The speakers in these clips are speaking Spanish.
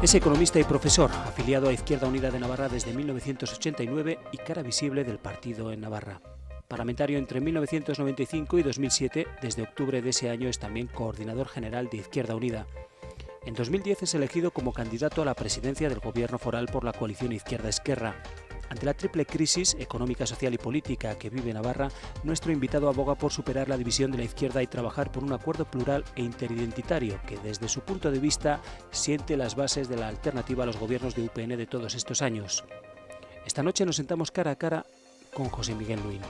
Es economista y profesor, afiliado a Izquierda Unida de Navarra desde 1989 y cara visible del partido en Navarra. Parlamentario entre 1995 y 2007, desde octubre de ese año es también coordinador general de Izquierda Unida. En 2010 es elegido como candidato a la presidencia del Gobierno foral por la coalición Izquierda-Esquerra. Ante la triple crisis económica, social y política que vive Navarra, nuestro invitado aboga por superar la división de la izquierda y trabajar por un acuerdo plural e interidentitario que, desde su punto de vista, siente las bases de la alternativa a los gobiernos de UPN de todos estos años. Esta noche nos sentamos cara a cara con José Miguel Luín.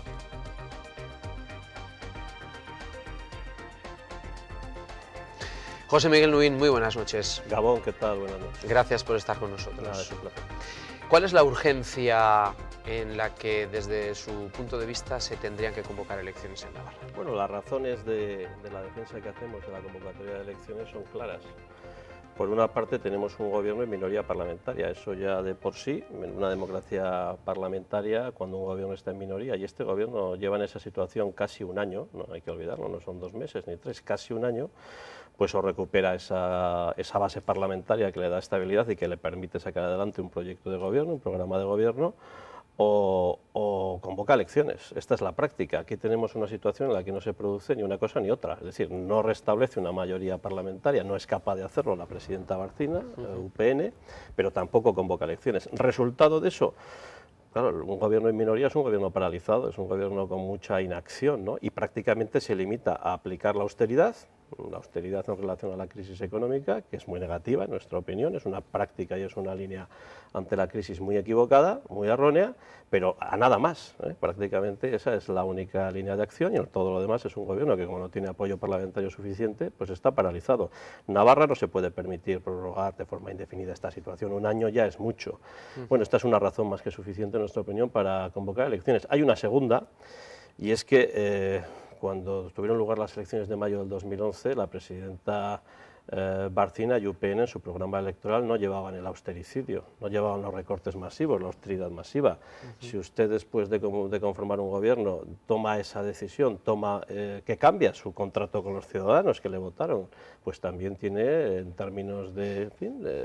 José Miguel Luín, muy buenas noches. Gabón, ¿qué tal? Buenas noches. Gracias por estar con nosotros. Nada, es un placer. ¿Cuál es la urgencia en la que, desde su punto de vista, se tendrían que convocar elecciones en Navarra? Bueno, las razones de la defensa que hacemos de la convocatoria de elecciones son claras. Por una parte, tenemos un gobierno en minoría parlamentaria. Eso ya de por sí, en una democracia parlamentaria, cuando un gobierno está en minoría, y este gobierno lleva en esa situación casi un año, no hay que olvidarlo, no son 2 meses ni 3, casi un año, pues o recupera esa base parlamentaria que le da estabilidad y que le permite sacar adelante un proyecto de gobierno, un programa de gobierno, o convoca elecciones. Esta es la práctica. Aquí tenemos una situación en la que no se produce ni una cosa ni otra. Es decir, no restablece una mayoría parlamentaria, no es capaz de hacerlo la presidenta Barcina, UPN, pero tampoco convoca elecciones. Resultado de eso, claro, un gobierno en minoría es un gobierno paralizado, es un gobierno con mucha inacción, ¿no? Y prácticamente se limita a aplicar la austeridad en relación a la crisis económica, que es muy negativa en nuestra opinión, es una práctica y es una línea ante la crisis muy equivocada, muy errónea, pero a nada más, ¿eh? Prácticamente esa es la única línea de acción y todo lo demás es un gobierno que, como no tiene apoyo parlamentario suficiente, pues está paralizado. Navarra no se puede permitir prorrogar de forma indefinida esta situación, un año ya es mucho. Bueno, esta es una razón más que suficiente en nuestra opinión para convocar elecciones. Hay una segunda, y es que cuando tuvieron lugar las elecciones de mayo del 2011, la presidenta Barcina y UPN en su programa electoral no llevaban el austericidio, no llevaban los recortes masivos, la austeridad masiva. Si usted, después de conformar un gobierno, toma esa decisión, que cambia su contrato con los ciudadanos que le votaron, pues también tiene, en términos de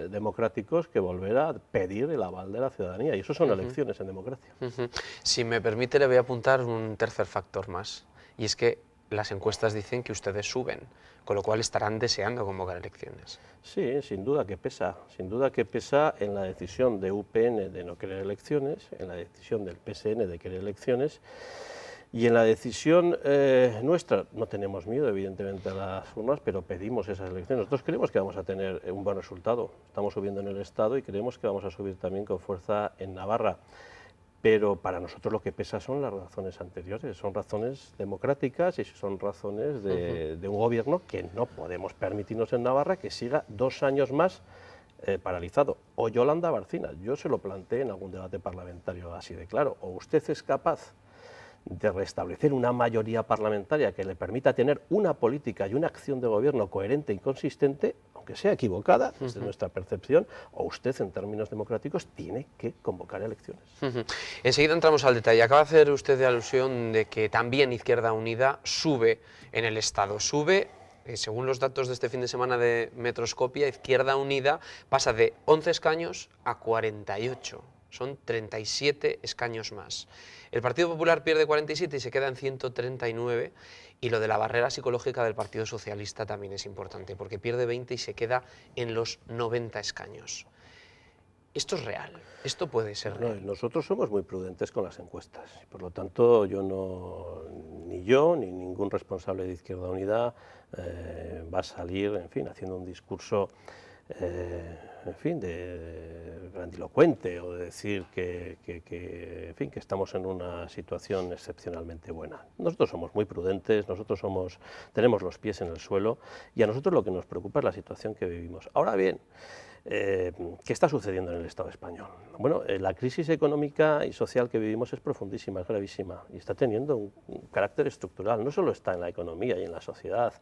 democráticos, que volver a pedir el aval de la ciudadanía, y eso son elecciones en democracia. Si me permite, le voy a apuntar un tercer factor más, y es que las encuestas dicen que ustedes suben, con lo cual estarán deseando convocar elecciones. Sí, sin duda que pesa en la decisión de UPN de no querer elecciones, en la decisión del PSN de querer elecciones, y en la decisión nuestra. No tenemos miedo, evidentemente, a las urnas, pero pedimos esas elecciones. Nosotros creemos que vamos a tener un buen resultado, estamos subiendo en el Estado y creemos que vamos a subir también con fuerza en Navarra. Pero para nosotros lo que pesa son las razones anteriores, son razones democráticas y son razones de un gobierno que no podemos permitirnos en Navarra que siga 2 años más paralizado. O Yolanda Barcina, yo se lo planteé en algún debate parlamentario así de claro, o usted es capaz de restablecer una mayoría parlamentaria que le permita tener una política y una acción de gobierno coherente y consistente, aunque sea equivocada desde nuestra percepción, o usted, en términos democráticos, tiene que convocar elecciones. Enseguida entramos al detalle. Acaba de hacer usted de alusión de que también Izquierda Unida sube en el Estado. Sube, según los datos de este fin de semana de Metroscopia, Izquierda Unida pasa de 11 escaños a 48. Son 37 escaños más. El Partido Popular pierde 47 y se queda en 139, y lo de la barrera psicológica del Partido Socialista también es importante, porque pierde 20 y se queda en los 90 escaños. ¿Esto es real? ¿Esto puede ser real? Nosotros somos muy prudentes con las encuestas, por lo tanto ni yo ni ningún responsable de Izquierda Unida va a salir, en fin, haciendo un discurso en fin, de grandilocuente, o de decir que estamos en una situación excepcionalmente buena. Nosotros somos muy prudentes, tenemos los pies en el suelo, y a nosotros lo que nos preocupa es la situación que vivimos. Ahora bien, ¿qué está sucediendo en el Estado español? Bueno, la crisis económica y social que vivimos es profundísima, es gravísima, y está teniendo un carácter estructural. No solo está en la economía y en la sociedad,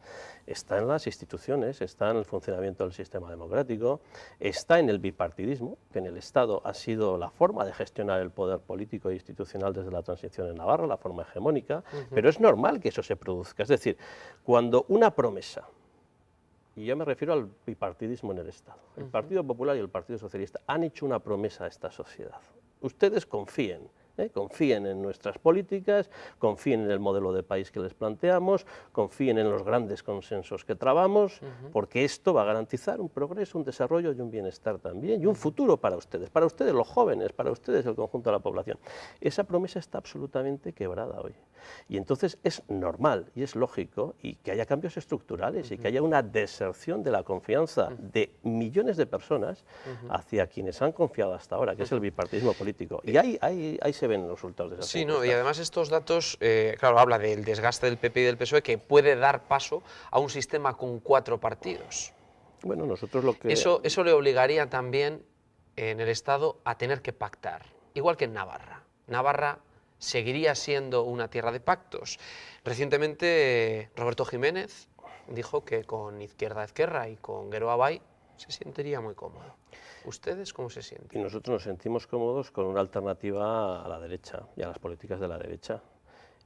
está en las instituciones, está en el funcionamiento del sistema democrático, está en el bipartidismo, que en el Estado ha sido la forma de gestionar el poder político e institucional desde la transición en Navarra, la forma hegemónica, pero es normal que eso se produzca. Es decir, cuando una promesa y yo me refiero al bipartidismo en el Estado. El Partido Popular y el Partido Socialista han hecho una promesa a esta sociedad. Ustedes confíen. Confíen en nuestras políticas, confíen en el modelo de país que les planteamos, confíen en los grandes consensos que trabamos, porque esto va a garantizar un progreso, un desarrollo y un bienestar también, y un futuro para ustedes los jóvenes, para ustedes el conjunto de la población. Esa promesa está absolutamente quebrada hoy. Y entonces es normal y es lógico y que haya cambios estructurales y que haya una deserción de la confianza de millones de personas hacia quienes han confiado hasta ahora, que es el bipartidismo político. Y ahí se ven los resultados de esas encuestas. Y además estos datos, claro, habla del desgaste del PP y del PSOE que puede dar paso a un sistema con 4 partidos. Bueno, nosotros lo que... Eso le obligaría también en el Estado a tener que pactar, igual que en Navarra. Navarra seguiría siendo una tierra de pactos. Recientemente Roberto Jiménez dijo que con Izquierda Ezquerra y con Geroa Bai se sentiría muy cómodo. ¿Ustedes cómo se sienten? Y nosotros nos sentimos cómodos con una alternativa a la derecha y a las políticas de la derecha.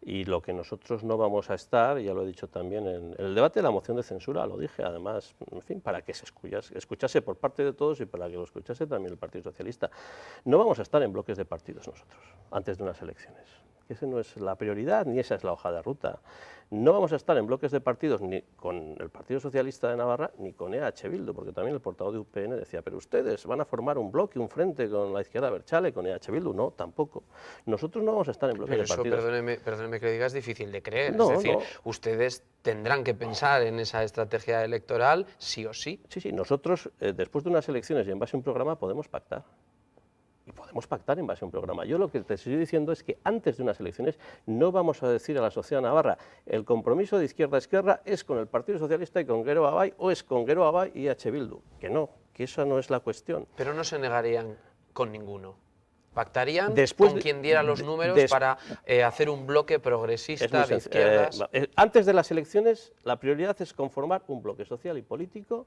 Y lo que nosotros no vamos a estar, ya lo he dicho también en el debate de la moción de censura, lo dije además, en fin, para que se escuchase por parte de todos y para que lo escuchase también el Partido Socialista. No vamos a estar en bloques de partidos nosotros, antes de unas elecciones. Esa no es la prioridad, ni esa es la hoja de ruta. No vamos a estar en bloques de partidos ni con el Partido Socialista de Navarra ni con EH Bildu, porque también el portavoz de UPN decía, pero ustedes van a formar un bloque, un frente con la izquierda abertzale, con EH Bildu. No, tampoco. Nosotros no vamos a estar en bloques de partidos. Perdóneme que diga, es difícil de creer. No, es decir, ustedes tendrán que pensar en esa estrategia electoral sí o sí. Sí, nosotros después de unas elecciones y en base a un programa podemos pactar. Y podemos pactar en base a un programa. Yo lo que te estoy diciendo es que antes de unas elecciones no vamos a decir a la sociedad navarra el compromiso de izquierda-esquerra es con el Partido Socialista y con Geroa Bai o es con Geroa Bai y EH Bildu. Que no, que esa no es la cuestión. Pero no se negarían con ninguno. ¿Pactarían con quien diera los números para hacer un bloque progresista de izquierdas? Antes de las elecciones la prioridad es conformar un bloque social y político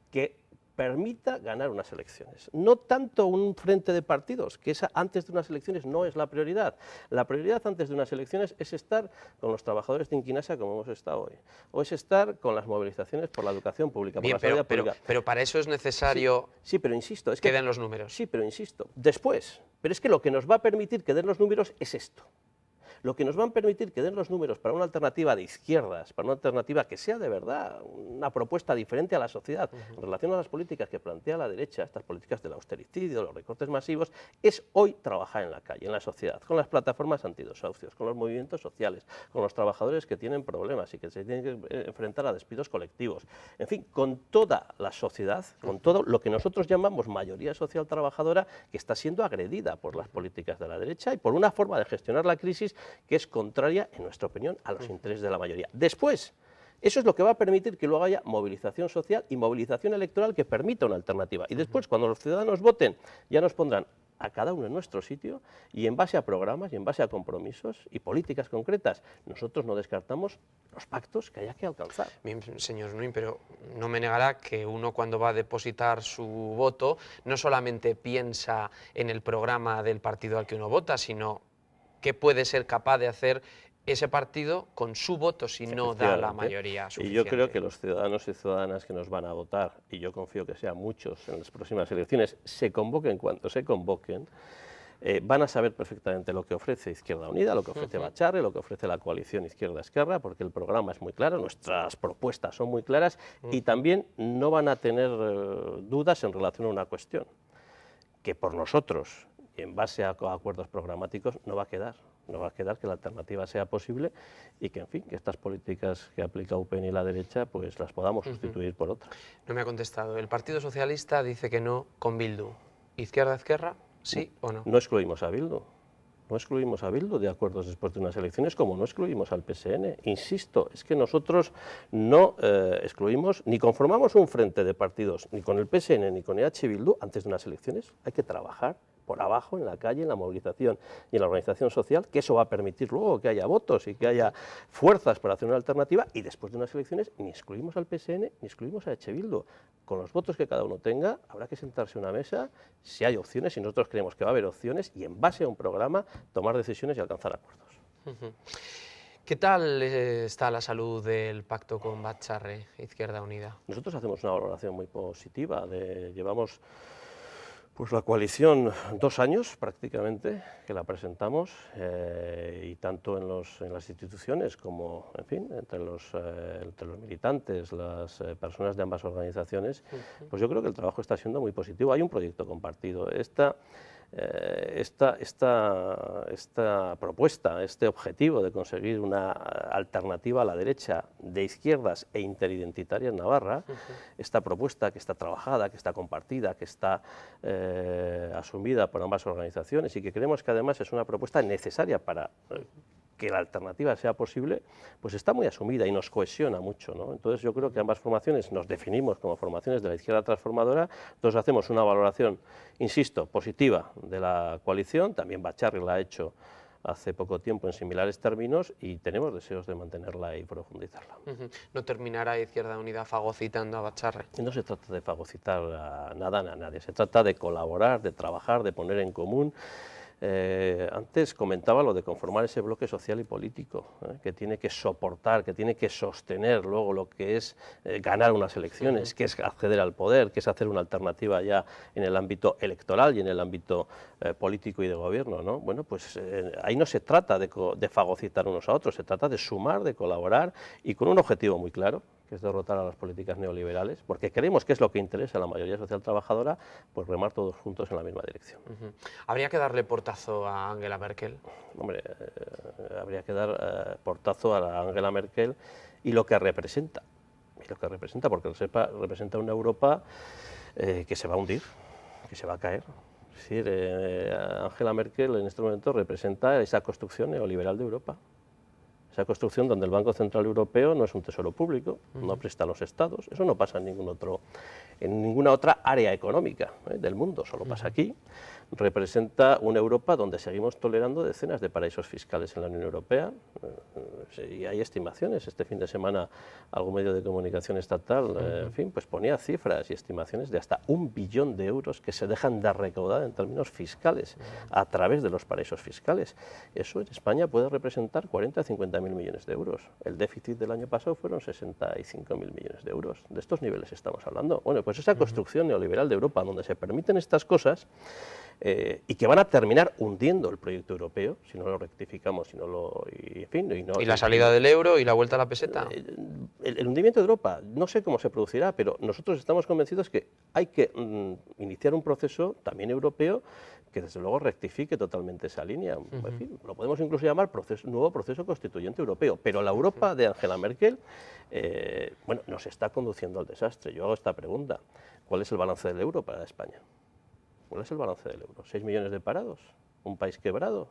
que permita ganar unas elecciones. No tanto un frente de partidos, que esa antes de unas elecciones no es la prioridad. La prioridad antes de unas elecciones es estar con los trabajadores de Inquinasa como hemos estado hoy, o es estar con las movilizaciones por la educación pública, por la sanidad pública. Pero para eso es necesario pero insisto, es que den los números. Sí, pero insisto, después. Pero es que lo que nos va a permitir que den los números es esto. Lo que nos va a permitir que den los números para una alternativa de izquierdas, para una alternativa que sea de verdad una propuesta diferente a la sociedad en relación a las políticas que plantea la derecha, estas políticas del austericidio, los recortes masivos, es hoy trabajar en la calle, en la sociedad, con las plataformas antidesahucios, con los movimientos sociales, con los trabajadores que tienen problemas y que se tienen que enfrentar a despidos colectivos, en fin, con toda la sociedad, con todo lo que nosotros llamamos mayoría social trabajadora que está siendo agredida por las políticas de la derecha y por una forma de gestionar la crisis que es contraria, en nuestra opinión, a los intereses de la mayoría. Después, eso es lo que va a permitir que luego haya movilización social y movilización electoral que permita una alternativa. Y después, cuando los ciudadanos voten, ya nos pondrán a cada uno en nuestro sitio y en base a programas y en base a compromisos y políticas concretas. Nosotros no descartamos los pactos que haya que alcanzar. Bien, señor Nuin, pero no me negará que uno cuando va a depositar su voto no solamente piensa en el programa del partido al que uno vota, sino qué puede ser capaz de hacer ese partido con su voto si no da la mayoría suficiente. Y yo creo que los ciudadanos y ciudadanas que nos van a votar, y yo confío que sean muchos en las próximas elecciones, se convoquen cuanto se convoquen, van a saber perfectamente lo que ofrece Izquierda Unida, lo que ofrece Bacharre, lo que ofrece la coalición Izquierda-Esquerra, porque el programa es muy claro, nuestras propuestas son muy claras y también no van a tener dudas en relación a una cuestión, que por nosotros, y en base a acuerdos programáticos, no va a quedar. No va a quedar que la alternativa sea posible y que, en fin, que estas políticas que aplica UPN y la derecha, pues las podamos sustituir por otras. No me ha contestado. El Partido Socialista dice que no con Bildu. ¿Izquierda-Ezquerra, sí o no? No excluimos a Bildu. No excluimos a Bildu de acuerdos después de unas elecciones, como no excluimos al PSN. Insisto, es que nosotros no excluimos ni conformamos un frente de partidos ni con el PSN ni con EH Bildu antes de unas elecciones. Hay que trabajar por abajo, en la calle, en la movilización y en la organización social, que eso va a permitir luego que haya votos y que haya fuerzas para hacer una alternativa, y después de unas elecciones ni excluimos al PSN ni excluimos a EH Bildu. Con los votos que cada uno tenga, habrá que sentarse a una mesa, si hay opciones, y nosotros creemos que va a haber opciones, y en base a un programa tomar decisiones y alcanzar acuerdos. ¿Qué tal está la salud del pacto con Batxarre, Izquierda Unida? Nosotros hacemos una valoración muy positiva. Llevamos pues la coalición 2 años prácticamente que la presentamos y tanto en las instituciones como, en fin, entre los militantes, las personas de ambas organizaciones, pues yo creo que el trabajo está siendo muy positivo. Hay un proyecto compartido. Esta propuesta, este objetivo de conseguir una alternativa a la derecha de izquierdas e interidentitaria en Navarra, esta propuesta que está trabajada, que está compartida, que está asumida por ambas organizaciones y que creemos que además es una propuesta necesaria para que la alternativa sea posible, pues está muy asumida y nos cohesiona mucho, ¿no? Entonces yo creo que ambas formaciones nos definimos como formaciones de la izquierda transformadora, entonces hacemos una valoración, insisto, positiva de la coalición, también Batxarre la ha hecho hace poco tiempo en similares términos y tenemos deseos de mantenerla y profundizarla. ¿No terminará Izquierda Unida fagocitando a Batxarre? Y no se trata de fagocitar a nada a nadie, se trata de colaborar, de trabajar, de poner en común. Antes comentaba lo de conformar ese bloque social y político, que tiene que soportar, que tiene que sostener luego lo que es ganar unas elecciones, que es acceder al poder, que es hacer una alternativa ya en el ámbito electoral y en el ámbito político y de gobierno, ¿no? Bueno, pues ahí no se trata de fagocitar unos a otros, se trata de sumar, de colaborar y con un objetivo muy claro, que es derrotar a las políticas neoliberales, porque creemos que es lo que interesa a la mayoría social trabajadora, pues remar todos juntos en la misma dirección. ¿Habría que darle portazo a Angela Merkel? Hombre, habría que dar portazo a Angela Merkel y lo que representa, porque representa una Europa que se va a hundir, que se va a caer. Es decir, Angela Merkel en este momento representa esa construcción neoliberal de Europa. Esa construcción donde el Banco Central Europeo no es un tesoro público, no presta a los estados, eso no pasa en ninguna otra área económica del mundo, solo pasa aquí. Representa una Europa donde seguimos tolerando decenas de paraísos fiscales en la Unión Europea y hay estimaciones. Este fin de semana algún medio de comunicación estatal en fin, pues ponía cifras y estimaciones de hasta 1 billón de euros que se dejan de recaudar en términos fiscales a través de los paraísos fiscales. Eso en España puede representar 40 a 50.000 millones de euros. El déficit del año pasado fueron 65.000 millones de euros. De estos niveles estamos hablando. Bueno, pues esa construcción neoliberal de Europa donde se permiten estas cosas y que van a terminar hundiendo el proyecto europeo si no lo rectificamos, si no lo, y, en fin, ¿Y la salida del euro y la vuelta a la peseta? El hundimiento de Europa, no sé cómo se producirá, pero nosotros estamos convencidos que hay que iniciar un proceso también europeo que desde luego rectifique totalmente esa línea. En fin, lo podemos incluso llamar nuevo proceso constituyente europeo, pero la Europa de Angela Merkel bueno, nos está conduciendo al desastre. Yo hago esta pregunta, ¿cuál es el balance del euro para España? ¿Cuál es el balance del euro? ¿6 millones de parados? ¿Un país quebrado?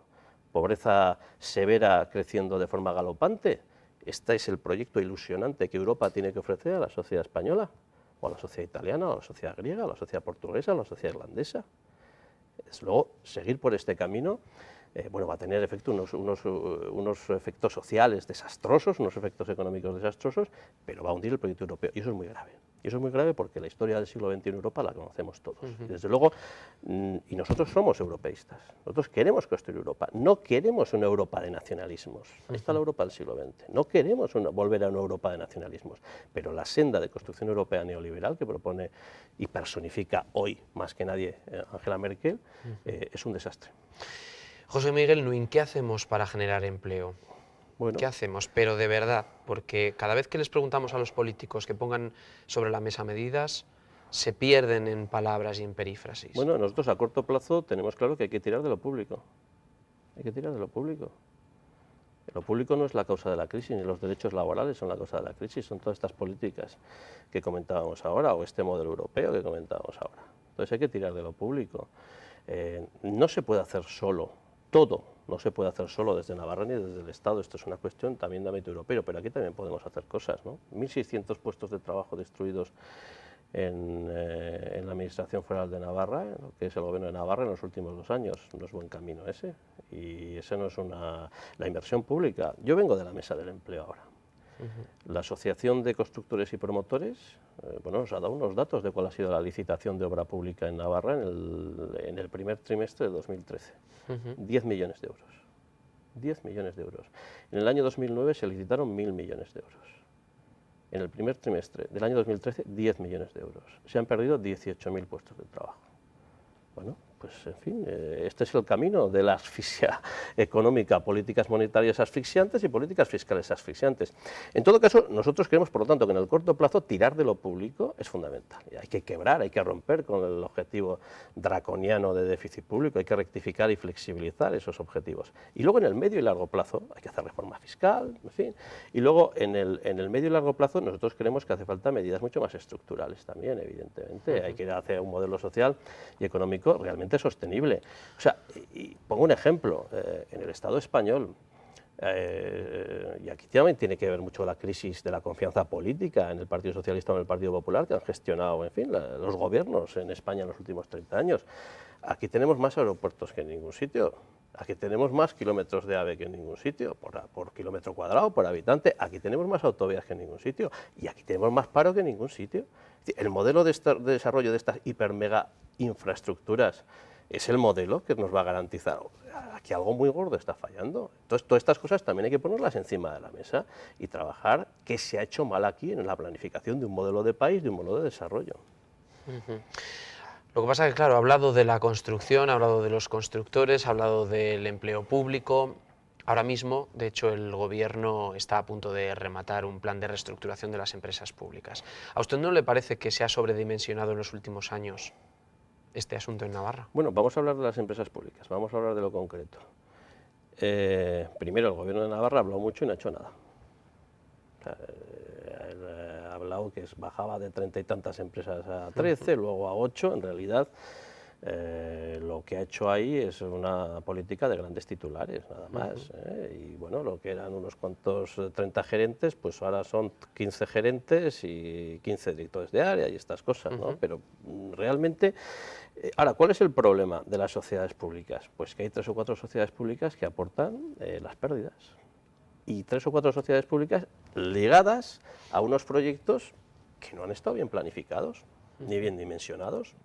¿Pobreza severa creciendo de forma galopante? ¿Este es el proyecto ilusionante que Europa tiene que ofrecer a la sociedad española? ¿O a la sociedad italiana? ¿O a la sociedad griega? ¿O a la sociedad portuguesa? ¿O a la sociedad irlandesa? Desde luego, seguir por este camino bueno, va a tener unos efectos sociales desastrosos, unos efectos económicos desastrosos, pero va a hundir el proyecto europeo y eso es muy grave. Y eso es muy grave porque la historia del siglo XXI en Europa la conocemos todos. Y desde luego, y nosotros somos europeístas, nosotros queremos construir Europa, no queremos una Europa de nacionalismos. Ahí está la Europa del siglo XX, no queremos volver a una Europa de nacionalismos, pero la senda de construcción europea neoliberal que propone y personifica hoy más que nadie Angela Merkel es un desastre. José Miguel Nuín, ¿qué hacemos para generar empleo? Bueno. ¿Qué hacemos? Pero de verdad, porque cada vez que les preguntamos a los políticos que pongan sobre la mesa medidas, se pierden en palabras y en perífrasis. Bueno, nosotros a corto plazo tenemos claro que hay que tirar de lo público. Hay que tirar de lo público. Lo público no es la causa de la crisis, ni los derechos laborales son la causa de la crisis, son todas estas políticas que comentábamos ahora, o este modelo europeo que comentábamos ahora. Entonces hay que tirar de lo público. No se puede hacer solo. Todo no se puede hacer solo desde Navarra ni desde el Estado, esto es una cuestión también de ámbito europeo, pero aquí también podemos hacer cosas, ¿no? 1.600 puestos de trabajo destruidos en la Administración Foral de Navarra, lo que es el Gobierno de Navarra en los últimos 2 años, no es buen camino ese, y ese no es la inversión pública. Yo vengo de la mesa del empleo ahora. La Asociación de Constructores y Promotores bueno, nos ha dado unos datos de cuál ha sido la licitación de obra pública en Navarra en el primer trimestre de 2013. 10 millones de euros. 10 millones de euros. En el año 2009 se licitaron 1.000 millones de euros. En el primer trimestre del año 2013, 10 millones de euros. Se han perdido 18.000 puestos de trabajo. Bueno, pues en fin, este es el camino de la asfixia económica, políticas monetarias asfixiantes y políticas fiscales asfixiantes. En todo caso, nosotros creemos, por lo tanto, que en el corto plazo tirar de lo público es fundamental. Y hay que quebrar, hay que romper con el objetivo draconiano de déficit público, hay que rectificar y flexibilizar esos objetivos. Y luego en el medio y largo plazo hay que hacer reforma fiscal, en fin. Y luego en el medio y largo plazo nosotros creemos que hace falta medidas mucho más estructurales también, evidentemente. Hay que ir hacia un modelo social y económico realmente sostenible. O sea, y pongo un ejemplo, en el Estado español, y aquí también tiene que ver mucho la crisis de la confianza política en el Partido Socialista o en el Partido Popular, que han gestionado, en fin, los gobiernos en España en los últimos 30 años. Aquí tenemos más aeropuertos que en ningún sitio. Aquí tenemos más kilómetros de AVE que en ningún sitio, por kilómetro cuadrado, por habitante. Aquí tenemos más autovías que en ningún sitio. Y aquí tenemos más paro que en ningún sitio. El modelo de desarrollo de estas hiper mega infraestructuras es el modelo que nos va a garantizar. Aquí algo muy gordo está fallando. Entonces, todas estas cosas también hay que ponerlas encima de la mesa y trabajar qué se ha hecho mal aquí en la planificación de un modelo de país, de un modelo de desarrollo. Lo que pasa es que, claro, ha hablado de la construcción, ha hablado de los constructores, ha hablado del empleo público. Ahora mismo, de hecho, el Gobierno está a punto de rematar un plan de reestructuración de las empresas públicas. ¿A usted no le parece que se ha sobredimensionado en los últimos años este asunto en Navarra? Bueno, vamos a hablar de las empresas públicas, vamos a hablar de lo concreto. Primero, el Gobierno de Navarra ha hablado mucho y no ha hecho nada. Ha hablado que bajaba de 30 y tantas empresas a 13, luego a 8, en realidad. Lo que ha hecho ahí es una política de grandes titulares, nada más. Y bueno, lo que eran unos cuantos 30 gerentes, pues ahora son 15 gerentes y 15 directores de área y estas cosas, ¿no? Pero realmente, ahora, ¿cuál es el problema de las sociedades públicas? Pues que hay 3 o 4 sociedades públicas que aportan las pérdidas. Y 3 o 4 sociedades públicas ligadas a unos proyectos que no han estado bien planificados, ni bien dimensionados.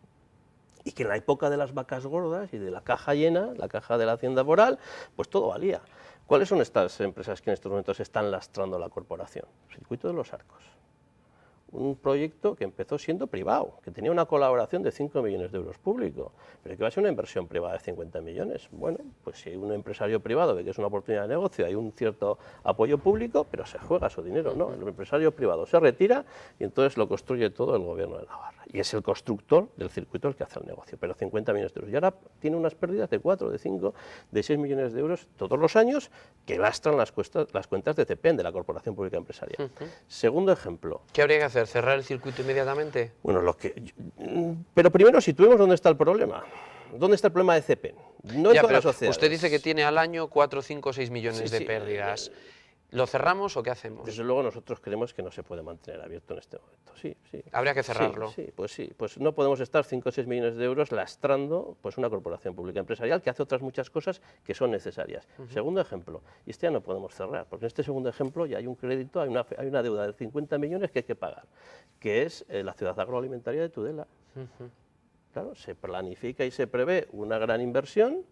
Y que en la época de las vacas gordas y de la caja llena, la caja de la hacienda foral, pues todo valía. ¿Cuáles son estas empresas que en estos momentos están lastrando la corporación? Circuito de los Arcos. Un proyecto que empezó siendo privado, que tenía una colaboración de 5 millones de euros público, pero que va a ser una inversión privada de 50 millones. Bueno, pues si un empresario privado ve que es una oportunidad de negocio, hay un cierto apoyo público, pero se juega su dinero, ¿no? El empresario privado se retira y entonces lo construye todo el Gobierno de Navarra. Y es el constructor del circuito el que hace el negocio, pero 50 millones de euros. Y ahora tiene unas pérdidas de 4, de 5, de 6 millones de euros todos los años que lastran las cuentas de CEPEN, de la Corporación Pública Empresarial. Segundo ejemplo. ¿Qué habría que hacer? ¿Cerrar el circuito inmediatamente? Bueno, pero primero situemos dónde está el problema. ¿Dónde está el problema de CEPEN? No en todas las sociedades. Usted dice que tiene al año 4, 5, 6 millones de pérdidas. ¿Lo cerramos o qué hacemos? Desde luego nosotros creemos que no se puede mantener abierto en este momento. Sí. ¿Habría que cerrarlo? Sí, pues no podemos estar 5 o 6 millones de euros lastrando pues una corporación pública empresarial que hace otras muchas cosas que son necesarias. Segundo ejemplo, y este ya no podemos cerrar, porque en este segundo ejemplo ya hay un crédito, hay una deuda de 50 millones que hay que pagar, que es la ciudad agroalimentaria de Tudela. Claro, se planifica y se prevé una gran inversión,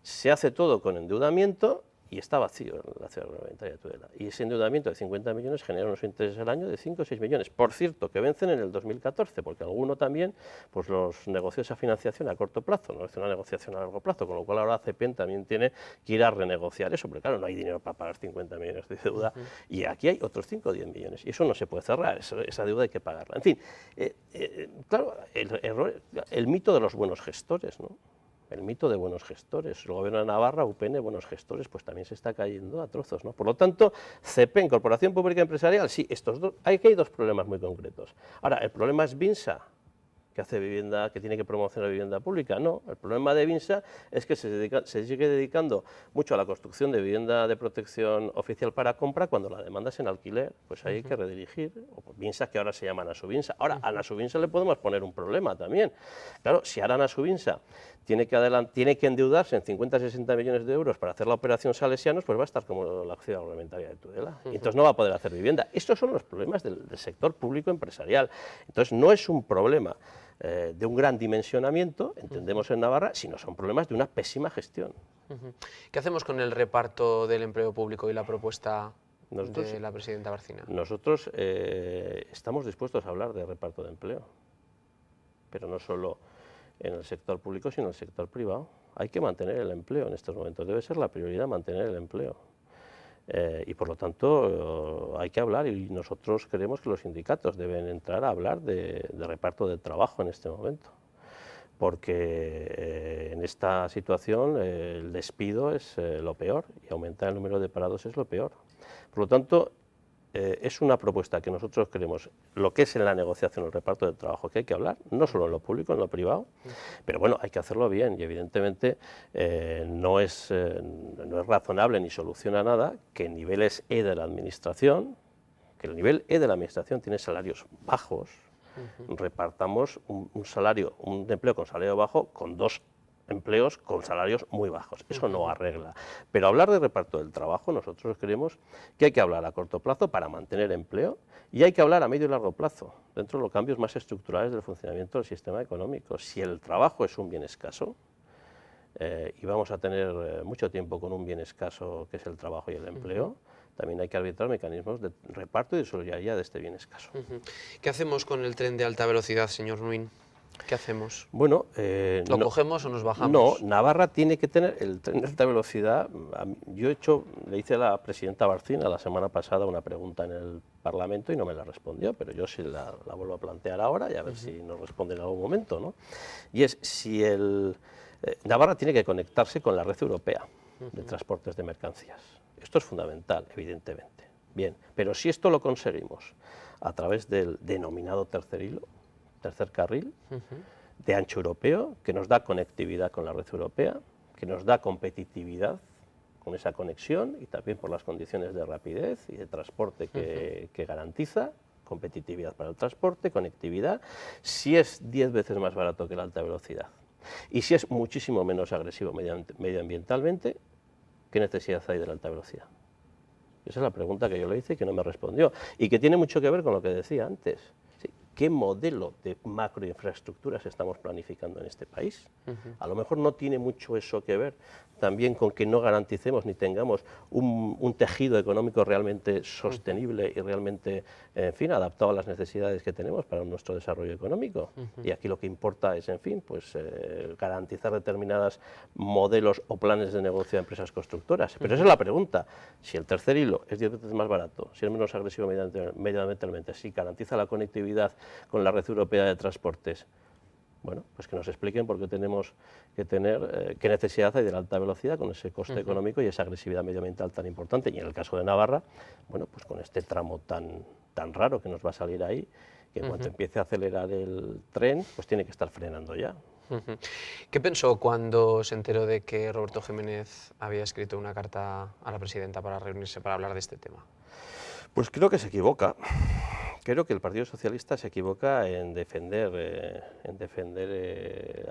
se hace todo con endeudamiento y está vacío la ciudad agroalimentaria de Tudela. Y ese endeudamiento de 50 millones genera unos intereses al año de 5 o 6 millones. Por cierto, que vencen en el 2014, porque alguno también pues los negoció esa financiación a corto plazo, no es una negociación a largo plazo, con lo cual ahora CEPEN también tiene que ir a renegociar eso, porque claro, no hay dinero para pagar 50 millones de deuda, y aquí hay otros 5 o 10 millones, y eso no se puede cerrar, esa deuda hay que pagarla. En fin, claro, el mito de los buenos gestores, ¿no? El mito de buenos gestores. El Gobierno de Navarra, UPN, buenos gestores, pues también se está cayendo a trozos, ¿no? Por lo tanto, CEPEN, Corporación Pública Empresarial, sí, hay dos problemas muy concretos. Ahora, el problema es Vinsa, que hace vivienda, que tiene que promocionar vivienda pública. No, el problema de Vinsa es que se sigue dedicando mucho a la construcción de vivienda de protección oficial para compra cuando la demanda es en alquiler. Pues hay que redirigir, o Vinsa, que ahora se llama Anasubinsa. Ahora, a Anasubinsa le podemos poner un problema también. Claro, si ahora Anasubinsa tiene que endeudarse en 50 o 60 millones de euros para hacer la operación Salesianos, pues va a estar como la ciudad agroalimentaria de Tudela. Y entonces no va a poder hacer vivienda. Estos son los problemas del sector público empresarial. Entonces no es un problema de un gran dimensionamiento, entendemos en Navarra, sino son problemas de una pésima gestión. ¿Qué hacemos con el reparto del empleo público y la propuesta Nosotros, de la presidenta Barcina? Nosotros estamos dispuestos a hablar de reparto de empleo, pero no solo en el sector público, sino en el sector privado. Hay que mantener el empleo en estos momentos, debe ser la prioridad mantener el empleo. Y por lo tanto hay que hablar, y nosotros creemos que los sindicatos deben entrar a hablar de reparto del trabajo en este momento, porque en esta situación el despido es lo peor y aumentar el número de parados es lo peor. Por lo tanto, es una propuesta que nosotros creemos, lo que es en la negociación, el reparto del trabajo, que hay que hablar, no solo en lo público, en lo privado, pero bueno, hay que hacerlo bien, y evidentemente no es razonable ni soluciona nada que en niveles E de la administración, que el nivel E de la administración tiene salarios bajos, repartamos un empleo con salario bajo con dos empleos con salarios muy bajos. Eso no arregla. Pero hablar de reparto del trabajo, nosotros creemos que hay que hablar a corto plazo para mantener empleo, y hay que hablar a medio y largo plazo, dentro de los cambios más estructurales del funcionamiento del sistema económico. Si el trabajo es un bien escaso, y vamos a tener mucho tiempo con un bien escaso que es el trabajo y el empleo, también hay que arbitrar mecanismos de reparto y de solidaridad de este bien escaso. ¿Qué hacemos con el tren de alta velocidad, señor Nuin? ¿Qué hacemos? Bueno, ¿Lo cogemos o nos bajamos? No, Navarra tiene que tener el tren de alta velocidad. Le hice a la presidenta Barcina la semana pasada una pregunta en el Parlamento y no me la respondió, pero yo sí la vuelvo a plantear ahora y a ver si nos responde en algún momento, ¿no? Y es si Navarra tiene que conectarse con la red europea de transportes de mercancías. Esto es fundamental, evidentemente. Bien, pero si esto lo conseguimos a través del denominado tercer carril, de ancho europeo, que nos da conectividad con la red europea, que nos da competitividad con esa conexión y también por las condiciones de rapidez y de transporte que garantiza, competitividad para el transporte, conectividad, si es 10 veces más barato que la alta velocidad y si es muchísimo menos agresivo medioambientalmente, ¿qué necesidad hay de la alta velocidad? Esa es la pregunta que yo le hice y que no me respondió, y que tiene mucho que ver con lo que decía antes. ¿Qué modelo de macroinfraestructuras estamos planificando en este país? A lo mejor no tiene mucho eso que ver también con que no garanticemos ni tengamos un tejido económico realmente sostenible y realmente, en fin, adaptado a las necesidades que tenemos para nuestro desarrollo económico. Y aquí lo que importa es, en fin, pues garantizar determinados modelos o planes de negocio de empresas constructoras. Pero esa es la pregunta. Si el tercer hilo es 10 veces más barato, si es menos agresivo medioambientalmente, si garantiza la conectividad con la red europea de transportes, bueno, pues que nos expliquen por qué tenemos que tener, qué necesidad hay de la alta velocidad con ese coste económico y esa agresividad medioambiental tan importante. Y en el caso de Navarra, bueno, pues con este tramo tan raro que nos va a salir ahí, que en cuanto empiece a acelerar el tren, pues tiene que estar frenando ya. ¿Qué pensó cuando se enteró de que Roberto Jiménez había escrito una carta a la presidenta para reunirse para hablar de este tema? Pues creo que se equivoca. Creo que el Partido Socialista se equivoca en defender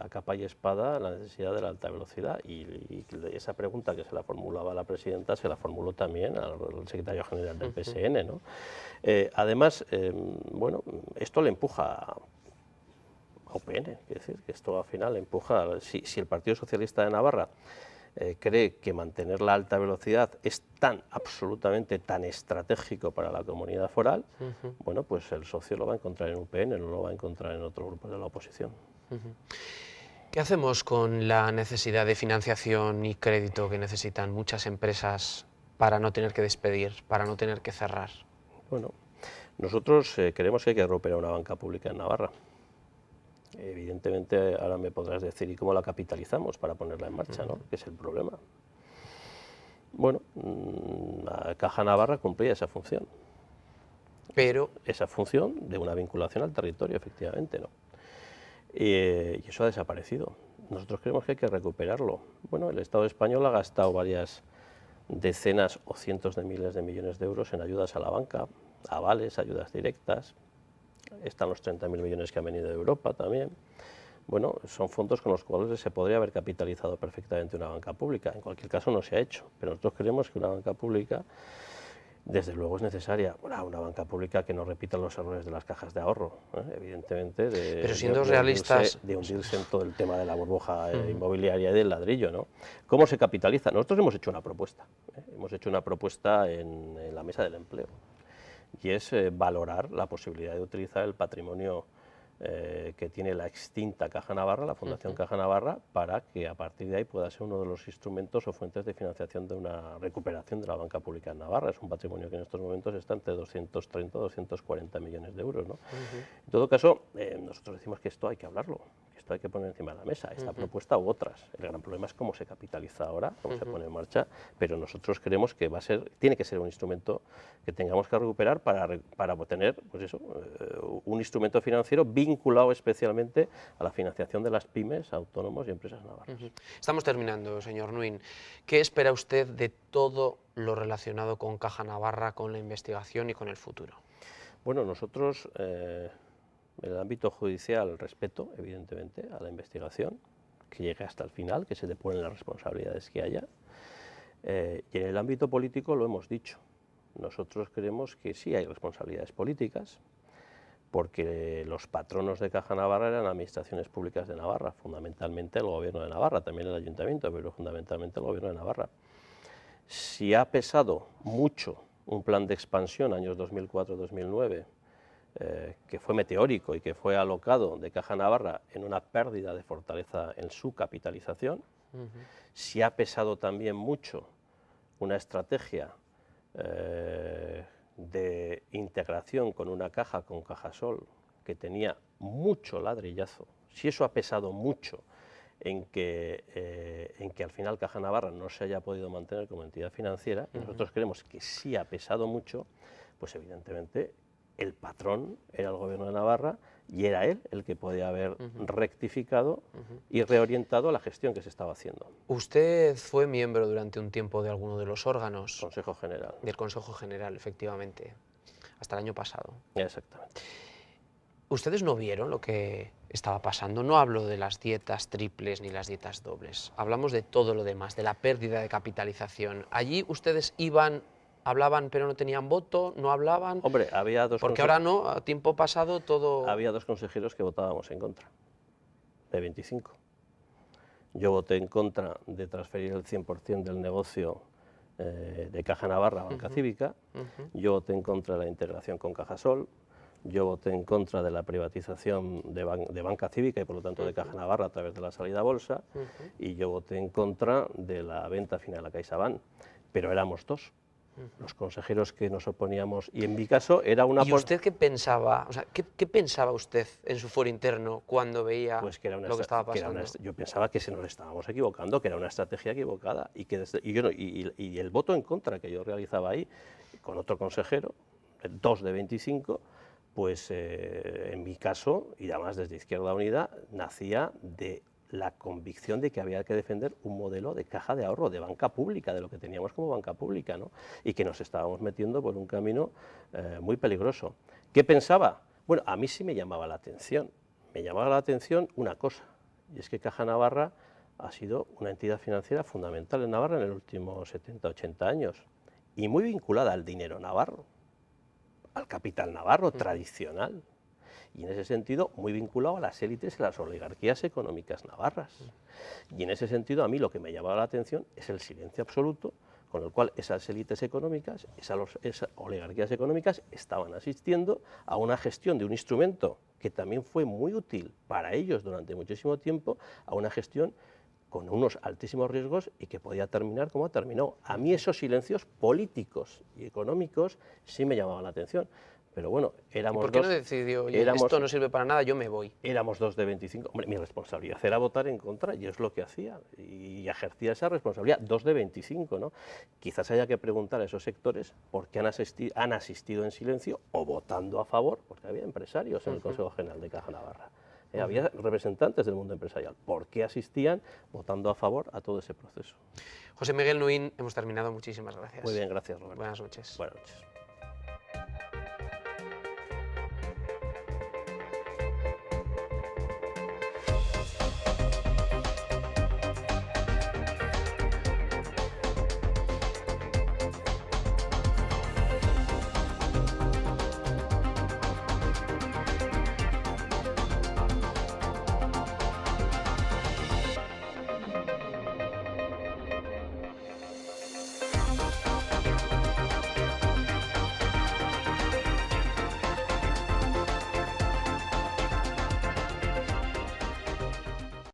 a capa y espada la necesidad de la alta velocidad, y esa pregunta que se la formulaba la presidenta se la formuló también al secretario general del PSN, ¿no? Además, bueno, esto le empuja a UPN, es decir, que esto al final empuja, si el Partido Socialista de Navarra cree que mantener la alta velocidad es absolutamente tan estratégico para la comunidad foral, bueno, pues el socio lo va a encontrar en UPN, no lo va a encontrar en otros grupos de la oposición. ¿Qué hacemos con la necesidad de financiación y crédito que necesitan muchas empresas para no tener que despedir, para no tener que cerrar? Bueno, nosotros creemos que hay que recuperar una banca pública en Navarra. Evidentemente, ahora me podrás decir, ¿y cómo la capitalizamos para ponerla en marcha, ¿no? Que es el problema. Bueno, la Caja Navarra cumplía esa función. Pero esa función de una vinculación al territorio, efectivamente, ¿no? Y eso ha desaparecido. Nosotros creemos que hay que recuperarlo. Bueno, el Estado español ha gastado varias decenas o cientos de miles de millones de euros en ayudas a la banca, avales, ayudas directas. Están los 30.000 millones que han venido de Europa también. Bueno, son fondos con los cuales se podría haber capitalizado perfectamente una banca pública. En cualquier caso no se ha hecho, pero nosotros creemos que una banca pública Desde luego es necesaria una banca pública que no repita los errores de las cajas de ahorro, evidentemente, Pero siendo realistas, de hundirse en todo el tema de la burbuja inmobiliaria y del ladrillo, ¿no? ¿Cómo se capitaliza? Nosotros hemos hecho una propuesta, en la mesa del empleo, y es valorar la posibilidad de utilizar el patrimonio que tiene la extinta Caja Navarra, la Fundación Caja Navarra, para que a partir de ahí pueda ser uno de los instrumentos o fuentes de financiación de una recuperación de la banca pública en Navarra. Es un patrimonio que en estos momentos está entre 230 y 240 millones de euros, ¿no? En todo caso, nosotros decimos que esto hay que hablarlo, que esto hay que poner encima de la mesa, esta propuesta u otras. El gran problema es cómo se capitaliza ahora, cómo se pone en marcha, pero nosotros creemos que tiene que ser un instrumento que tengamos que recuperar para obtener, pues eso, un instrumento financiero vinculado especialmente a la financiación de las pymes, autónomos y empresas navarras. Estamos terminando, señor Nuin. ¿Qué espera usted de todo lo relacionado con Caja Navarra, con la investigación y con el futuro? Bueno, nosotros, en el ámbito judicial, respeto, evidentemente, a la investigación, que llegue hasta el final, que se depuren las responsabilidades que haya. Y en el ámbito político lo hemos dicho. Nosotros creemos que sí hay responsabilidades políticas, porque los patronos de Caja Navarra eran administraciones públicas de Navarra, fundamentalmente el Gobierno de Navarra, también el Ayuntamiento, pero fundamentalmente el Gobierno de Navarra. Si ha pesado mucho un plan de expansión años 2004-2009, que fue meteórico y que fue alocado de Caja Navarra en una pérdida de fortaleza en su capitalización, si ha pesado también mucho una estrategia de integración con una caja, con Cajasol, que tenía mucho ladrillazo, si eso ha pesado mucho en que al final Caja Navarra no se haya podido mantener como entidad financiera, y nosotros creemos que sí ha pesado mucho, pues evidentemente el patrón era el Gobierno de Navarra y era él el que podía haber rectificado y reorientado la gestión que se estaba haciendo. Usted fue miembro durante un tiempo de alguno de los órganos. Consejo General. Del Consejo General, efectivamente, hasta el año pasado. Exactamente. ¿Ustedes no vieron lo que estaba pasando? No hablo de las dietas triples ni las dietas dobles. Hablamos de todo lo demás, de la pérdida de capitalización. Allí ustedes iban, hablaban pero no tenían voto, no hablaban. Hombre, había dos... Porque ahora no, a tiempo pasado todo... Había dos consejeros que votábamos en contra, de 25. Yo voté en contra de transferir el 100% del negocio de Caja Navarra a Banca Cívica. Yo voté en contra de la integración con Cajasol. Yo voté en contra de la privatización de Banca Cívica y por lo tanto de Caja Navarra a través de la salida a bolsa. Y yo voté en contra de la venta final a CaixaBank. Pero éramos dos los consejeros que nos oponíamos, y en mi caso era una... ¿Y usted qué pensaba? O sea, ¿qué pensaba usted en su fuero interno cuando veía pues que era lo que estaba pasando? Yo pensaba que se nos estábamos equivocando, que era una estrategia equivocada, y que y el voto en contra que yo realizaba ahí con otro consejero, 2 de 25, pues en mi caso, y además desde Izquierda Unida, nacía de la convicción de que había que defender un modelo de caja de ahorro, de banca pública, de lo que teníamos como banca pública, ¿no? Y que nos estábamos metiendo por un camino muy peligroso. ¿Qué pensaba? Bueno, a mí sí me llamaba la atención. Me llamaba la atención una cosa, y es que Caja Navarra ha sido una entidad financiera fundamental en Navarra en los últimos 70-80 años, y muy vinculada al dinero navarro, al capital navarro tradicional. Y en ese sentido muy vinculado a las élites y las oligarquías económicas navarras. Y en ese sentido a mí lo que me llamaba la atención es el silencio absoluto con el cual esas élites económicas, esas oligarquías económicas estaban asistiendo a una gestión de un instrumento que también fue muy útil para ellos durante muchísimo tiempo, a una gestión con unos altísimos riesgos y que podía terminar como terminó. A mí esos silencios políticos y económicos sí me llamaban la atención. Pero bueno, éramos dos... ¿Y por qué no decidió, oye, esto no sirve para nada, yo me voy? Éramos 2 de 25. Hombre, mi responsabilidad era votar en contra, y es lo que hacía, y ejercía esa responsabilidad, 2 de 25, ¿no? Quizás haya que preguntar a esos sectores por qué han asistido en silencio o votando a favor, porque había empresarios en el Consejo General de Caja Navarra. Había representantes del mundo empresarial. ¿Por qué asistían votando a favor a todo ese proceso? José Miguel Nuin, hemos terminado. Muchísimas gracias. Muy bien, gracias, Roberto. Buenas noches. Buenas noches.